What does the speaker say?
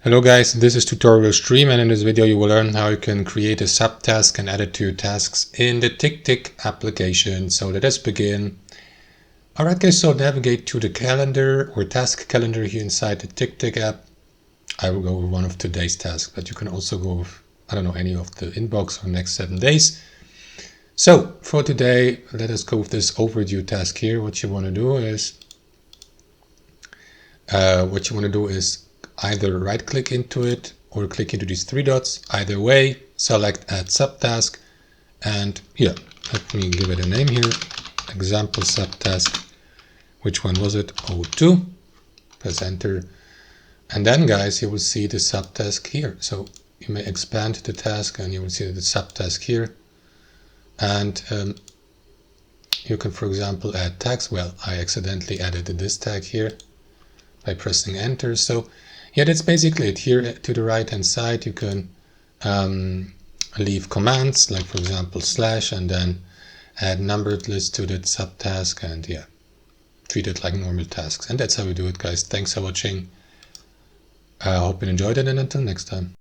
Hello guys, this is Tutorial Stream, and in this video you will learn how you can create a subtask and add it to your tasks in the TickTick application. So let us begin. Alright guys, so navigate to the calendar or task calendar here inside the TickTick app. I will go with one of today's tasks, but you can also go with, I don't know, any of the inbox or next 7 days. So for today, let us go with this overdue task here. What you want to do is either right click into it or click into these 3 dots. Either way, select add subtask, and yeah, let me give it a name here. Example subtask. Which one was it? 02. Press enter. And then guys, you will see the subtask here. So you may expand the task and you will see the subtask here. And you can, for example, add tags. Well, I accidentally added this tag here by pressing enter. So yeah, that's basically it. Here to the right hand side you can leave commands, like for example slash, and then add numbered list to that subtask, and yeah, treat it like normal tasks. And that's how we do it, guys. Thanks for watching. I hope you enjoyed it, and until next time.